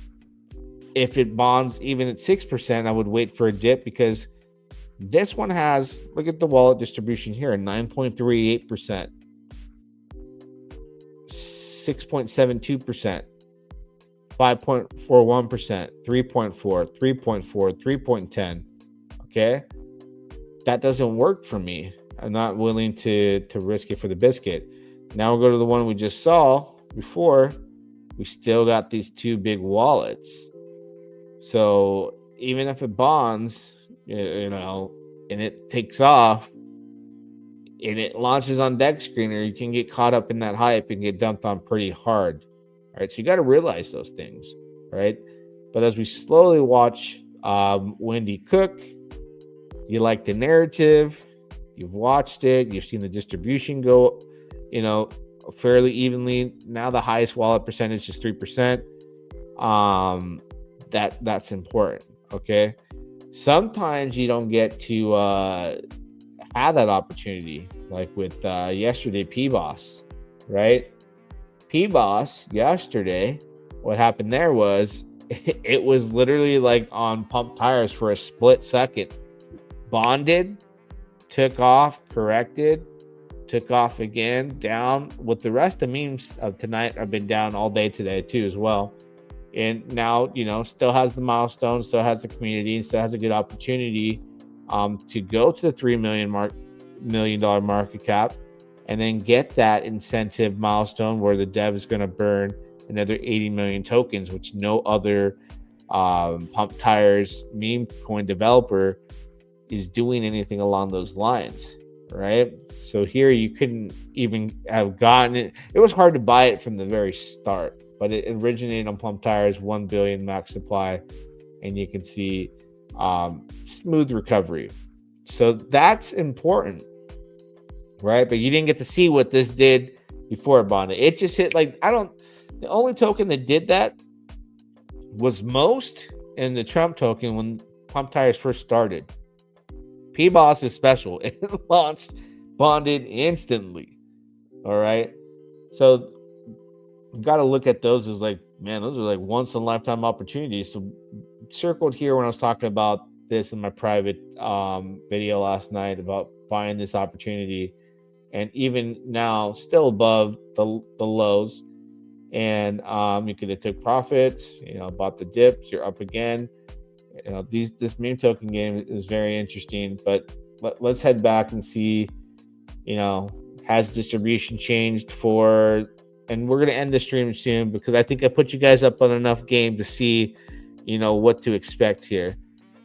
If it bonds even at 6%, I would wait for a dip, because this one has, look at the wallet distribution here, 9.38%. 6.72%, 5.41%, 3.4, 3.4, 3.10. Okay, that doesn't work for me. I'm not willing to risk it for the biscuit. Now we'll go to the one we just saw before. We still got these two big wallets. So even if it bonds, and it takes off, and it launches on DexScreener, you can get caught up in that hype and get dumped on pretty hard. All right, so you got to realize those things, right? But as we slowly watch Wendy cook, you like the narrative, you've watched it, you've seen the distribution go, fairly evenly. Now the highest wallet percentage is 3%. That's important. Okay. Sometimes you don't get to have that opportunity, like with yesterday, PBoss, right? PBoss yesterday, what happened there was it was literally like on PumpTires for a split second. Bonded, took off, corrected, took off again, down. With the rest of the memes of tonight have been down all day today too as well. And now, still has the milestone, still has the community, and still has a good opportunity to go to the $3 million market cap, and then get that incentive milestone where the dev is going to burn another 80 million tokens, which no other PumpTires meme coin developer is doing anything along those lines, right? So here you couldn't even have gotten it. It was hard to buy it from the very start, but it originated on PumpTires, 1 billion max supply, and you can see smooth recovery. So that's important, right? But you didn't get to see what this did before it bonded. It just hit the only token that did that was Most and the Trump token when PumpTires first started. PBoss is special. It launched, bonded instantly. All right. So you got to look at those as like, man, those are like once in a lifetime opportunities. So circled here when I was talking about this in my private video last night about buying this opportunity, and even now still above the lows. And you could have took profits, bought the dips, you're up again. This meme token game is very interesting, but let's head back and see, has distribution changed and we're going to end the stream soon because I think I put you guys up on enough game to see, what to expect here.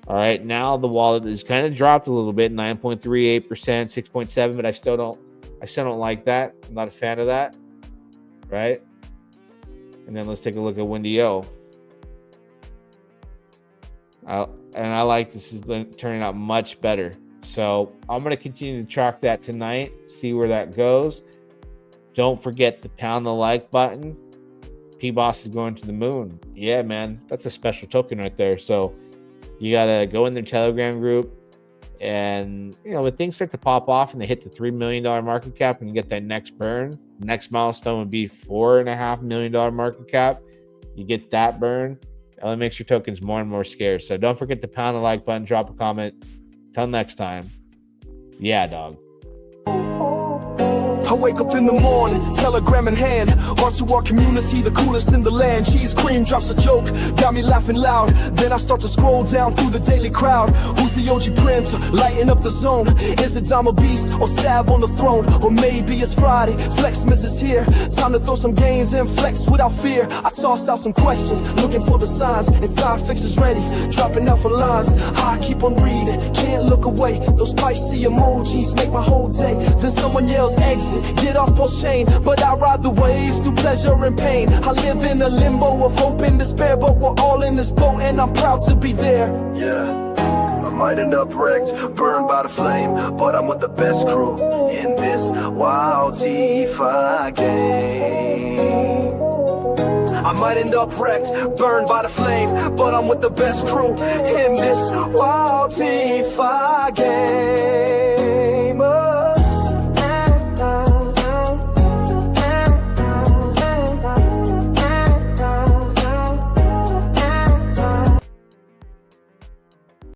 All right. Now the wallet is kind of dropped a little bit, 9.38%, 6.7, but I still don't like that. I'm not a fan of that. Right. And then let's take a look at WendyO. And I like this is turning out much better. So I'm going to continue to track that tonight, see where that goes. Don't forget to pound the like button. PBoss is going to the moon. Yeah, man, that's a special token right there. So you got to go in their Telegram group. And, when things start to pop off and they hit the $3 million market cap and you get that next burn, the next milestone would be $4.5 million market cap. You get that burn. It only makes your tokens more and more scarce. So don't forget to pound the like button, drop a comment. Till next time. Yeah, dog. I wake up in the morning, telegram in hand. On to our community, the coolest in the land. Cheese cream drops a joke, got me laughing loud. Then I start to scroll down through the daily crowd. Who's the OG prince, lighting up the zone? Is it Dama Beast or Sav on the throne? Or maybe it's Friday, Flexmas is here. Time to throw some gains and flex without fear. I toss out some questions, looking for the signs. Inside fixes ready, dropping out for lines. I keep on reading, can't look away. Those spicy emojis make my whole day. Then someone yells exit, get off PulseChain. But I ride the waves through pleasure and pain. I live in a limbo of hope and despair, but we're all in this boat and I'm proud to be there. Yeah, I might end up wrecked, burned by the flame, but I'm with the best crew in this wild DeFi game. I might end up wrecked, burned by the flame, but I'm with the best crew in this wild DeFi